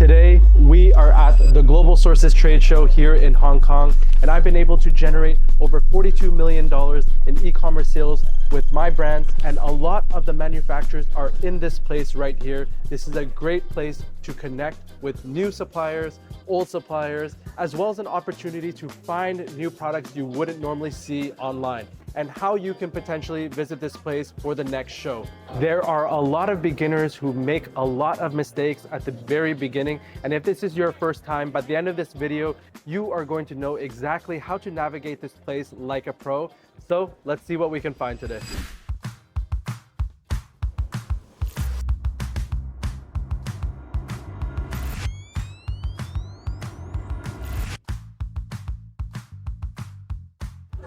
Today, we are at the Global Sources Trade Show here in Hong Kong, and I've been able to generate over $42 million in e-commerce sales with my brands, and a lot of the manufacturers are in this place right here. This is a great place to connect with new suppliers, old suppliers, as well as an opportunity to find new products you wouldn't normally see online, and how you can potentially visit this place for the next show. There are a lot of beginners who make a lot of mistakes at the very beginning, and if this is your first time, by the end of this video, you are going to know exactly how to navigate this place like a pro. So let's see what we can find today.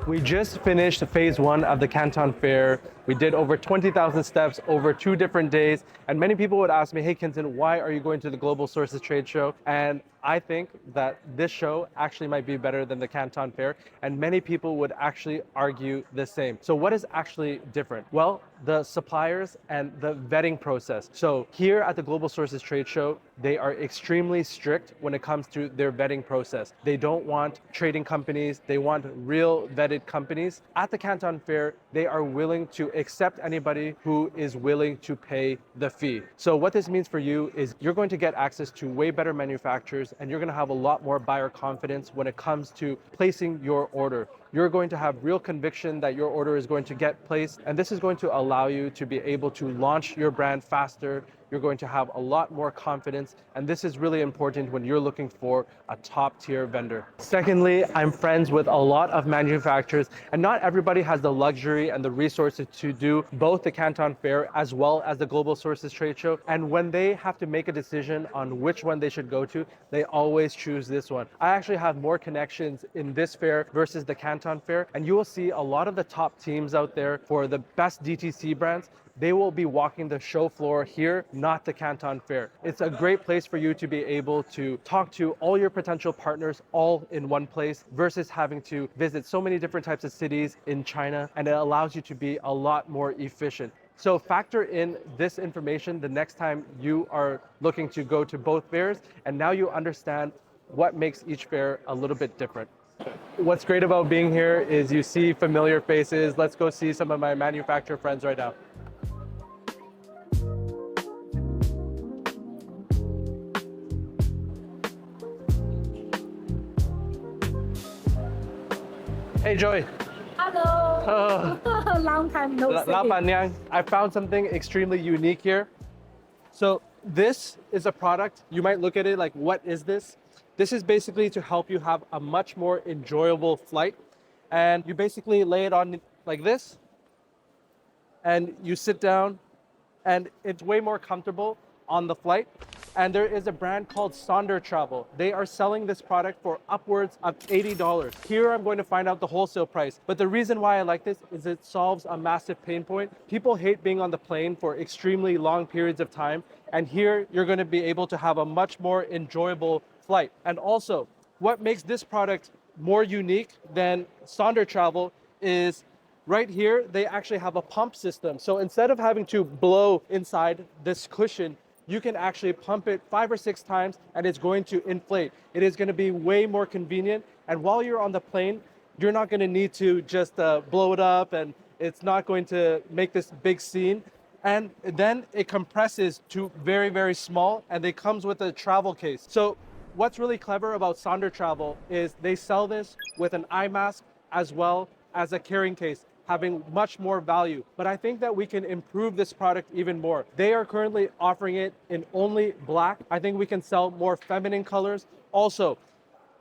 We just finished phase one of the Canton Fair. We did over 20,000 steps over 2 different days. And many people would ask me, hey, Kinson, why are you going to the Global Sources Trade Show? And I think that this show actually might be better than the Canton Fair. And many people would actually argue the same. So what is actually different? Well, the suppliers and the vetting process. So here at the Global Sources Trade Show, they are extremely strict when it comes to their vetting process. They don't want trading companies. They want real vetted companies. At the Canton Fair, they are willing to accept anybody who is willing to pay the fee. So what this means for you is you're going to get access to way better manufacturers, and you're going to have a lot more buyer confidence when it comes to placing your order. You're going to have real conviction that your order is going to get placed, and this is going to allow you to be able to launch your brand faster. You're going to have a lot more confidence, and this is really important when you're looking for a top tier vendor. Secondly, I'm friends with a lot of manufacturers, and not everybody has the luxury and the resources to do both the Canton Fair as well as the Global Sources Trade Show. And when they have to make a decision on which one they should go to, they always choose this one. I actually have more connections in this fair versus the Canton Fair, and you will see a lot of the top teams out there for the best DTC brands. They will be walking the show floor here, not the Canton Fair. It's a great place for you to be able to talk to all your potential partners all in one place versus having to visit so many different types of cities in China, and it allows you to be a lot more efficient. So factor in this information the next time you are looking to go to both fairs, and now you understand what makes each fair a little bit different. What's great about being here is you see familiar faces. Let's go see some of my manufacturer friends right now. Hey Joy. Hello. Long time no see. 老板娘, I found something extremely unique here. So this is a product, you might look at it like, what is this? This is basically to help you have a much more enjoyable flight. And you basically lay it on like this, and you sit down, and it's way more comfortable on the flight. And there is a brand called Sonder Travel. They are selling this product for upwards of $80. Here I'm going to find out the wholesale price. But the reason why I like this is it solves a massive pain point. People hate being on the plane for extremely long periods of time. And here you're going to be able to have a much more enjoyable flight. And also, what makes this product more unique than Sonder Travel is right here, they actually have a pump system. So instead of having to blow inside this cushion, you can actually pump it 5 or 6 times and it's going to inflate. It is going to be way more convenient. And while you're on the plane, you're not going to need to just blow it up, and it's not going to make this big scene. And then it compresses to very, very small, and it comes with a travel case. So what's really clever about Sonder Travel is they sell this with an eye mask as well as a carrying case, having much more value. But I think that we can improve this product even more. They are currently offering it in only black. I think we can sell more feminine colors. Also,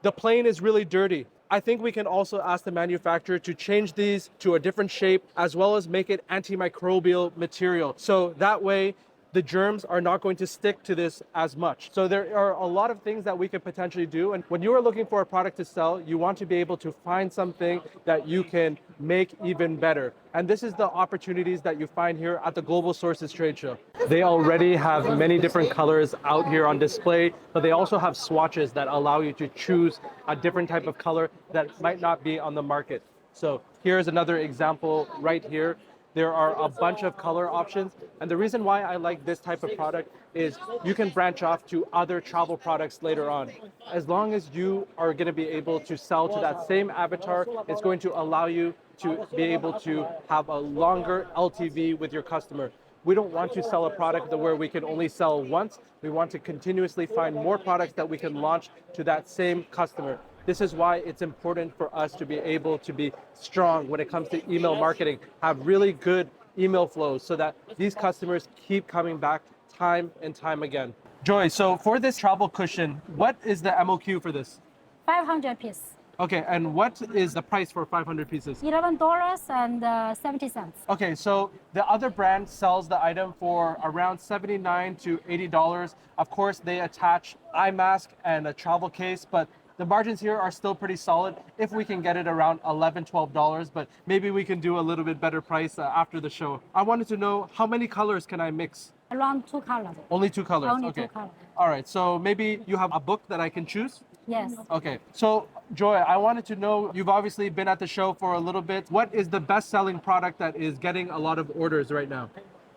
the plane is really dirty. I think we can also ask the manufacturer to change these to a different shape, as well as make it antimicrobial material. So that way, the germs are not going to stick to this as much. So there are a lot of things that we could potentially do. And when you are looking for a product to sell, you want to be able to find something that you can make even better. And this is the opportunities that you find here at the Global Sources Trade Show. They already have many different colors out here on display, but they also have swatches that allow you to choose a different type of color that might not be on the market. So here's another example right here. There are a bunch of color options. And the reason why I like this type of product is you can branch off to other travel products later on. As long as you are going to be able to sell to that same avatar, it's going to allow you to be able to have a longer LTV with your customer. We don't want to sell a product where we can only sell once. We want to continuously find more products that we can launch to that same customer. This is why it's important for us to be able to be strong when it comes to email marketing, have really good email flows so that these customers keep coming back time and time again. Joy, so for this travel cushion, what is the MOQ for this? 500 piece. Okay, and what is the price for 500 pieces? $11.70. Okay, so the other brand sells the item for around $79 to $80. Of course, they attach eye mask and a travel case, but the margins here are still pretty solid if we can get it around $11, $12, but maybe we can do a little bit better price after the show. I wanted to know how many colors can I mix? Around 2 colors. Only 2 colors, Only okay. 2 colors. All right, so maybe you have a book that I can choose? Yes. Okay, so Joy, I wanted to know, you've obviously been at the show for a little bit. What is the best-selling product that is getting a lot of orders right now?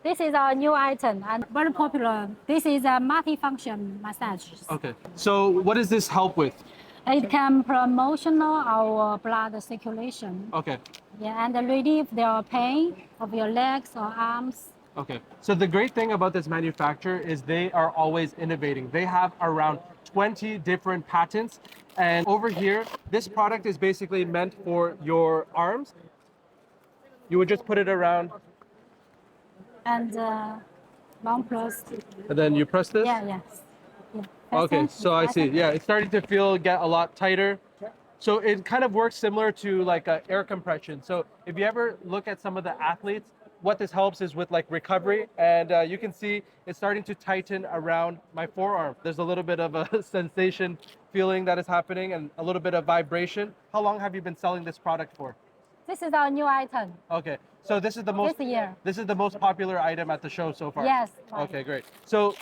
This is our new item and very popular. This is a multi-function massage. Okay, so what does this help with? It can promotional our blood circulation. Okay, Yeah, and relieve the pain of your legs or arms. okay. So the great thing about this manufacturer is they are always innovating. They have around 20 different patents. And over here, this product is basically meant for your arms. You would just put it around. And long plus. And then you press this? Yeah, yes. Yeah. Okay, Fasten, so I see. fasten. Yeah, it's starting to get a lot tighter. So it kind of works similar to like a air compression. So if you ever look at some of the athletes, what this helps is with like recovery, and you can see it's starting to tighten around my forearm. There's a little bit of a sensation feeling that is happening and a little bit of vibration. How long have you been selling this product for? This is our new item Okay, so this is the most this year. this is the most popular item at the show so far. Yes. Right. Okay, great. So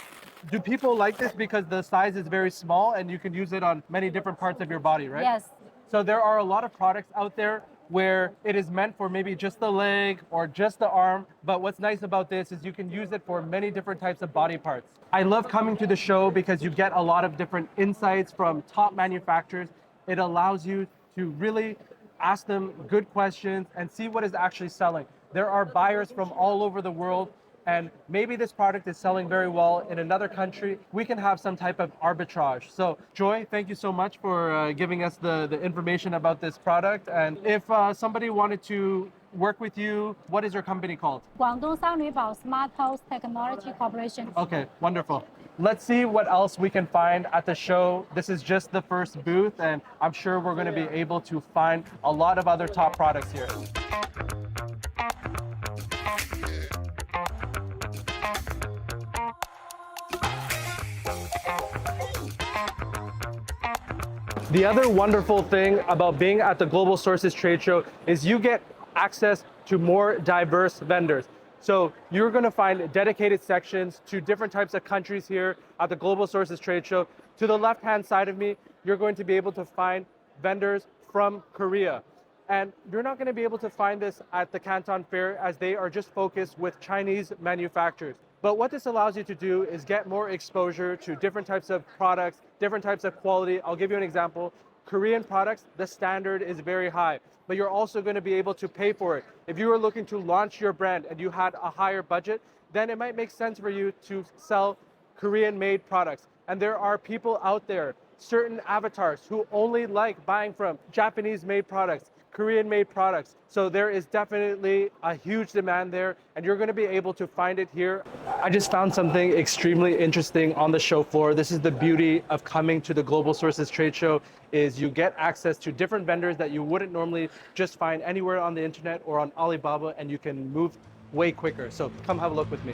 do people like this because the size is very small and you can use it on many different parts of your body, right? Yes. So there are a lot of products out there where it is meant for maybe just the leg or just the arm. But what's nice about this is you can use it for many different types of body parts. I love coming to the show because you get a lot of different insights from top manufacturers. It allows you to really ask them good questions and see what is actually selling. There are buyers from all over the world, and maybe this product is selling very well in another country. We can have some type of arbitrage. So Joy, thank you so much for giving us the information about this product. And if somebody wanted to work with you, what is your company called? 广东商旅宝 Smart House Technology Corporation. Okay, wonderful. Let's see what else we can find at the show. This is just the first booth, and I'm sure we're going to be able to find a lot of other top products here. The other wonderful thing about being at the Global Sources Trade Show is you get access to more diverse vendors. So you're going to find dedicated sections to different types of countries here at the Global Sources Trade Show. To the left-hand side of me, you're going to be able to find vendors from Korea. And you're not going to be able to find this at the Canton Fair as they are just focused with Chinese manufacturers. But what this allows you to do is get more exposure to different types of products, different types of quality. I'll give you an example. Korean products, the standard is very high, but you're also going to be able to pay for it. If you are looking to launch your brand and you had a higher budget, then it might make sense for you to sell Korean-made products. And there are people out there, certain avatars, who only like buying from Japanese-made products, Korean-made products. So there is definitely a huge demand there, and you're going to be able to find it here. I just found something extremely interesting on the show floor. This is the beauty of coming to the Global Sources Trade Show, is you get access to different vendors that you wouldn't normally just find anywhere on the internet or on Alibaba, and you can move way quicker. So come have a look with me.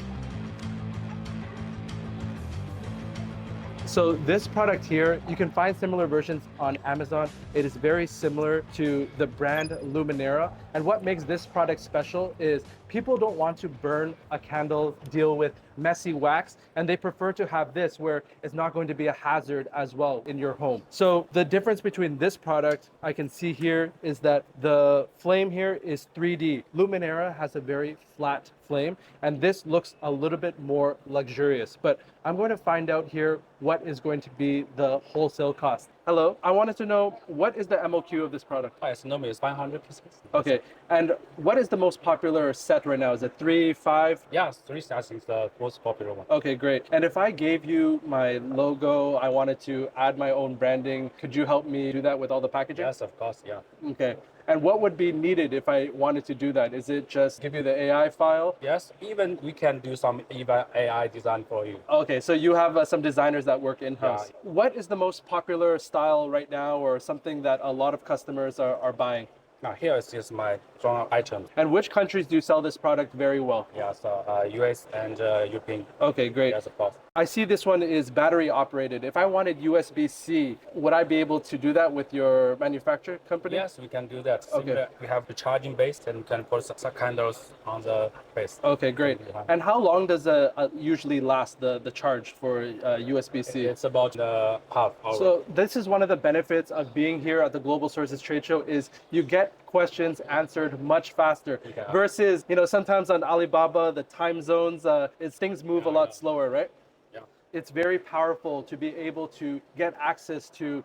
So this product here, you can find similar versions on Amazon. It is very similar to the brand Luminera. And what makes this product special is people don't want to burn a candle, deal with messy wax, and they prefer to have this where it's not going to be a hazard as well in your home. So the difference between this product I can see here is that the flame here is 3D. Luminera has a very flat flame, and this looks a little bit more luxurious. But I'm going to find out here what is going to be the wholesale cost. Hello, I wanted to know, what is the MOQ of this product? Price normally is 500 pieces. Okay, and what is the most popular set right now? Is it 3, 5? Yes, 3 stars is the most popular one. Okay, great. And if I gave you my logo, I wanted to add my own branding, could you help me do that with all the packaging? Yes, of course, yeah. Okay. And what would be needed if I wanted to do that? Is it just give you the AI file? Yes, even we can do some even AI design for you. Okay, so you have some designers that work in-house. Yeah. What is the most popular style right now, or something that a lot of customers are buying? Now here is just my strong item. And which countries do you sell this product very well? Yeah, so US and European. Okay, great. Yes, of course. I see this one is battery operated. If I wanted USB-C, would I be able to do that with your manufacturer company? Yes, we can do that. Okay. Similar, we have the charging base and can put some candles on the base. Okay, great. Yeah. And how long does usually last the charge for USB-C? It's about half hour. So this is one of the benefits of being here at the Global Sources Trade Show is you get questions answered much faster Yeah. versus, sometimes on Alibaba, the time zones, things move a lot slower, right? Yeah. It's very powerful to be able to get access to,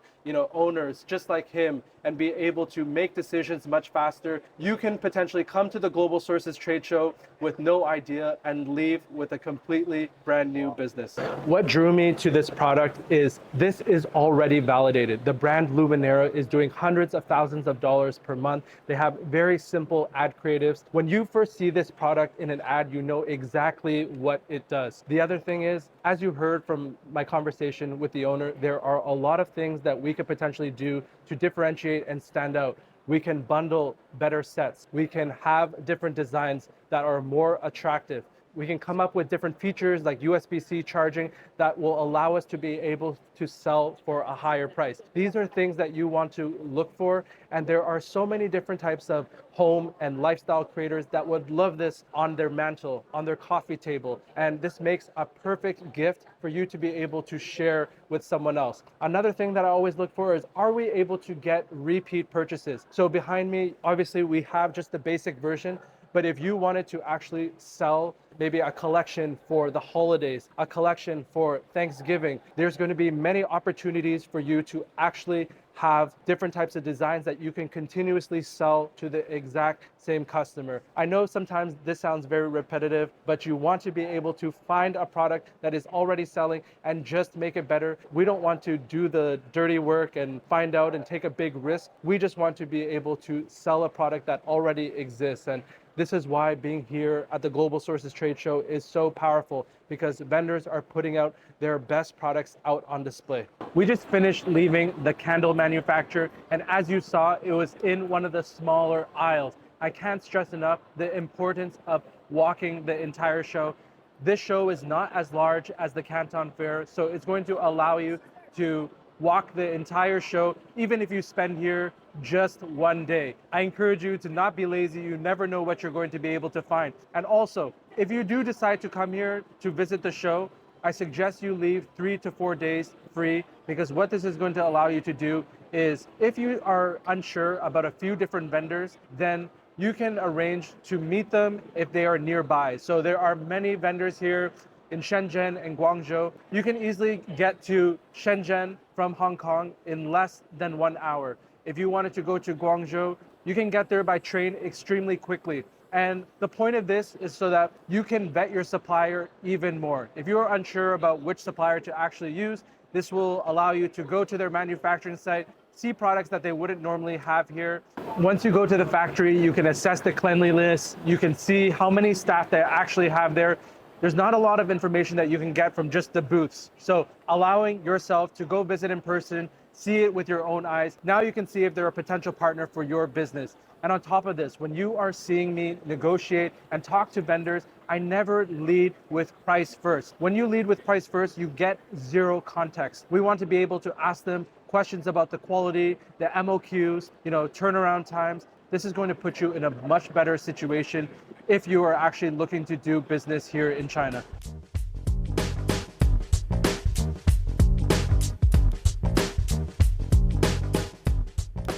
owners just like him and be able to make decisions much faster. You can potentially come to the Global Sources Trade Show with no idea and leave with a completely brand new business. What drew me to this product is this is already validated. The brand Luminera is doing hundreds of thousands of dollars per month. They have very simple ad creatives. When you first see this product in an ad, you know exactly what it does. The other thing is, as you heard from my conversation with the owner, there are a lot of things that we could potentially do to differentiate and stand out. We can bundle better sets. We can have different designs that are more attractive. We can come up with different features like USB-C charging that will allow us to be able to sell for a higher price. These are things that you want to look for, and there are so many different types of home and lifestyle creators that would love this on their mantle, on their coffee table, and this makes a perfect gift for you to be able to share with someone else. Another thing that I always look for is, are we able to get repeat purchases? So behind me, obviously we have just the basic version, but if you wanted to actually sell maybe a collection for the holidays, a collection for Thanksgiving, there's going to be many opportunities for you to actually have different types of designs that you can continuously sell to the exact same customer. I know sometimes this sounds very repetitive, but you want to be able to find a product that is already selling and just make it better. We don't want to do the dirty work and find out and take a big risk. We just want to be able to sell a product that already exists. And this is why being here at the Global Sources Trade Show is so powerful, because vendors are putting out their best products out on display. We just finished leaving the candle manufacturer, and as you saw, it was in one of the smaller aisles. I can't stress enough the importance of walking the entire show. This show is not as large as the Canton Fair, so it's going to allow you to walk the entire show, even if you spend here just one day. I encourage you to not be lazy. You never know what you're going to be able to find. And also, if you do decide to come here to visit the show, I suggest you leave 3 to 4 days free, because what this is going to allow you to do is, if you are unsure about a few different vendors, then you can arrange to meet them if they are nearby. So there are many vendors here in Shenzhen and Guangzhou. You can easily get to Shenzhen from Hong Kong in less than 1 hour. If you wanted to go to Guangzhou, you can get there by train extremely quickly. And the point of this is so that you can vet your supplier even more. If you are unsure about which supplier to actually use, this will allow you to go to their manufacturing site, see products that they wouldn't normally have here. Once you go to the factory, you can assess the cleanliness. You can see how many staff they actually have there. There's not a lot of information that you can get from just the booths. So allowing yourself to go visit in person, see it with your own eyes. Now you can see if they're a potential partner for your business. And on top of this, when you are seeing me negotiate and talk to vendors, I never lead with price first. When you lead with price first, you get zero context. We want to be able to ask them questions about the quality, the MOQs, turnaround times, this is going to put you in a much better situation if you are actually looking to do business here in China.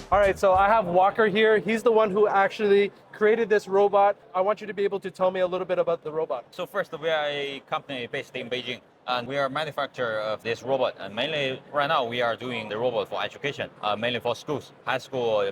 All right, so I have Walker here. He's the one who actually created this robot. I want you to be able to tell me a little bit about the robot. So first, we are a company based in Beijing, and we are a manufacturer of this robot. And mainly right now, we are doing the robot for education, mainly for schools, high school,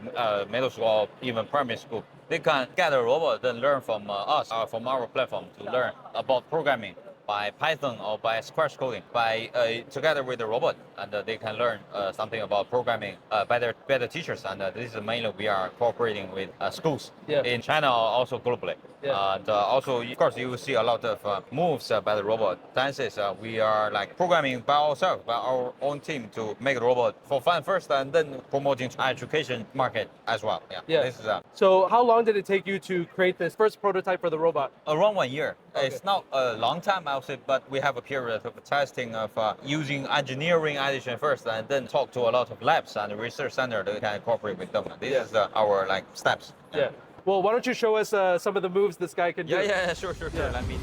middle school, even primary school. They can get a robot, then learn from us, from our platform, to learn about programming by Python or by Scratch coding, by together with the robot, and they can learn something about programming by the teachers. And this is mainly we are cooperating with schools in China, also globally. And also, of course, you will see a lot of moves by the robot. Dances, we are like programming by ourselves, by our own team, to make the robot for fun first, and then promoting to education market as well. This is So how long did it take you to create this first prototype for the robot? around 1 year. Okay. It's not a long time, I would say, but we have a period of testing of using engineering addition first, and then talk to a lot of labs and research center that can cooperate with them. This is our like steps. Yeah. Well, why don't you show us some of the moves this guy can do? Sure. Yeah. Let me.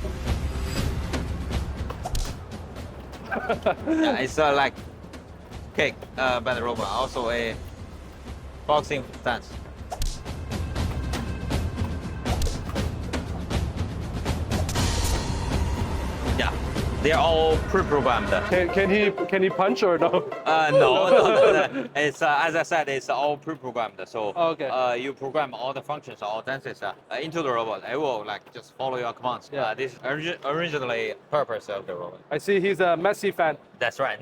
It's like kick by the robot. Also a boxing stance. Yeah, they're all pre-programmed. Can he punch or no? No. It's as I said, it's all pre-programmed. So Okay. you program all the functions, all dances into the robot. It will like just follow your commands. Yeah. This is originally purpose of the robot. I see he's a Messi fan. That's right.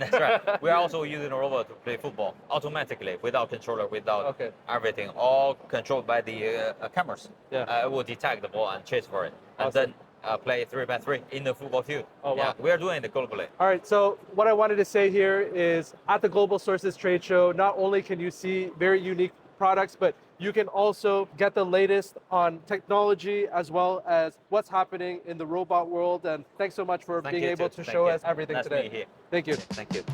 We are also using the robot to play football automatically, without controller, without everything, all controlled by the cameras. Yeah. It will detect the ball and chase for it, and Awesome. then play 3x3 in the football field. Oh, wow. Yeah, we are doing it globally. All right, so what I wanted to say here is at the Global Sources trade show, not only can you see very unique products, but you can also get the latest on technology as well as what's happening in the robot world. And thanks so much for Thank being you, able too. to Thank show you. us everything Nice today. being here. Thank you. Thank you.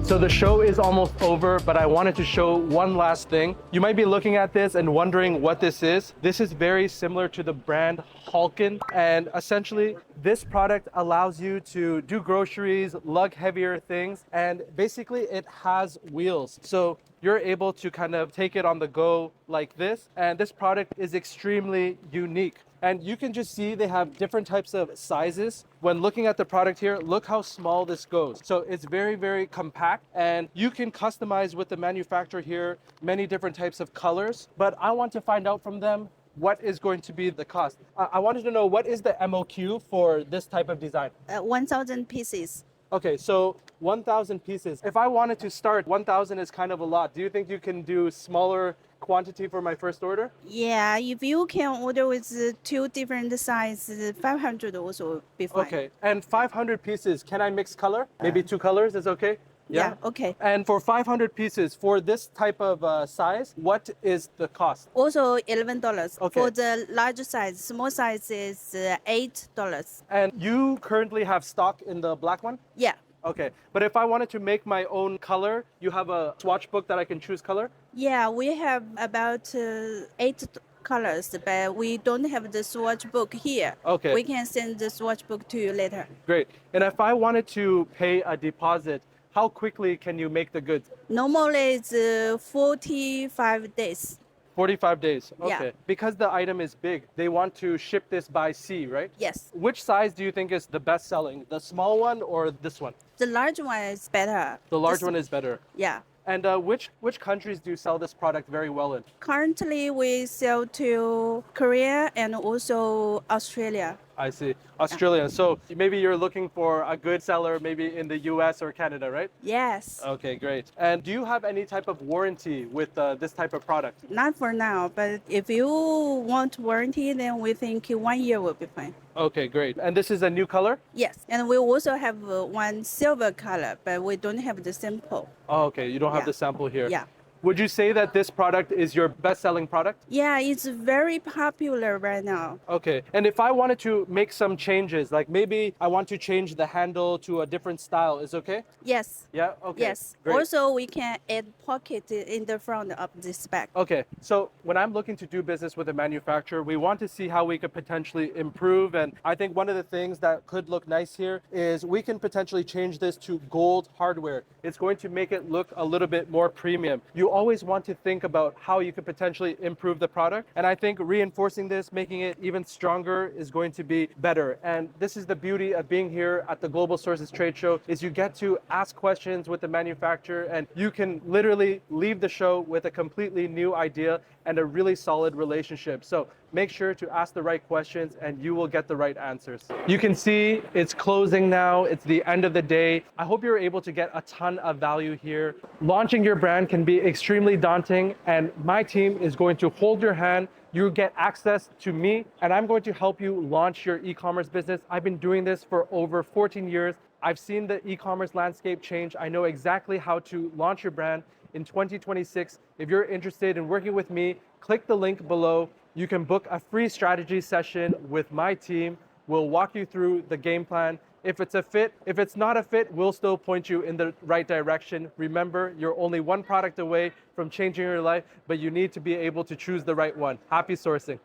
So the show is almost over, but I wanted to show one last thing. You might be looking at this and wondering what this is. This is very similar to the brand Halkin, and essentially this product allows you to do groceries, lug heavier things, and basically it has wheels. So you're able to kind of take it on the go like this, and this product is extremely unique. And you can just see they have different types of sizes. When looking at the product here, look how small this goes. So it's very, very compact, and you can customize with the manufacturer here many different types of colors. But I want to find out from them what is going to be the cost. I wanted to know, what is the MOQ for this type of design? 1,000 pieces. Okay, so 1,000 pieces. If I wanted to start, 1,000 is kind of a lot. Do you think you can do smaller quantity for my first order? Yeah, if you can order with two different sizes, 500 also be fine. Okay, and 500 pieces, can I mix color? Maybe two colors is okay? Yeah, okay. And for 500 pieces, for this type of size, what is the cost? Also $11. Okay. For the large size, small size is $8. And you currently have stock in the black one? Yeah. Okay, but if I wanted to make my own color, you have a swatch book that I can choose color? Yeah, we have about 8 colors, but we don't have the swatch book here. Okay. We can send the swatch book to you later. Great. And if I wanted to pay a deposit, how quickly can you make the goods? Normally it's 45 days. 45 days. Yeah. Okay. Because the item is big, they want to ship this by sea, right? Yes. Which size do you think is the best selling? The small one or this one? The large one is better. The large This- one is better. Yeah. And which countries do you sell this product very well in? Currently, we sell to Korea and also Australia. I see. Australia. So maybe you're looking for a good seller maybe in the US or Canada, right? Yes. Okay, great. And do you have any type of warranty with this type of product? Not for now, but if you want warranty, then we think 1 year will be fine. Okay, great. And this is a new color? Yes. And we also have one silver color, but we don't have the sample. Oh, okay. You don't have Yeah. the sample here. Yeah. Would you say that this product is your best-selling product? Yeah, it's very popular right now. Okay. And if I wanted to make some changes, like maybe I want to change the handle to a different style, is okay? Yes. Yeah? Okay. Yes. Great. Also, we can add pocket in the front of this bag. Okay, so when I'm looking to do business with a manufacturer, we want to see how we could potentially improve. And I think one of the things that could look nice here is we can potentially change this to gold hardware. It's going to make it look a little bit more premium. You always want to think about how you could potentially improve the product. And I think reinforcing this, making it even stronger is going to be better. And this is the beauty of being here at the Global Sources Trade Show is you get to ask questions with the manufacturer and you can literally leave the show with a completely new idea and a really solid relationship. So make sure to ask the right questions and you will get the right answers. You can see it's closing now. It's the end of the day. I hope you're able to get a ton of value here. Launching your brand can be extremely daunting and my team is going to hold your hand. You get access to me and I'm going to help you launch your e-commerce business. I've been doing this for over 14 years. I've seen the e-commerce landscape change. I know exactly how to launch your brand in 2026. If you're interested in working with me, click the link below. You can book a free strategy session with my team. We'll walk you through the game plan. If it's a fit, if it's not a fit, we'll still point you in the right direction. Remember, you're only one product away from changing your life, but you need to be able to choose the right one. Happy sourcing.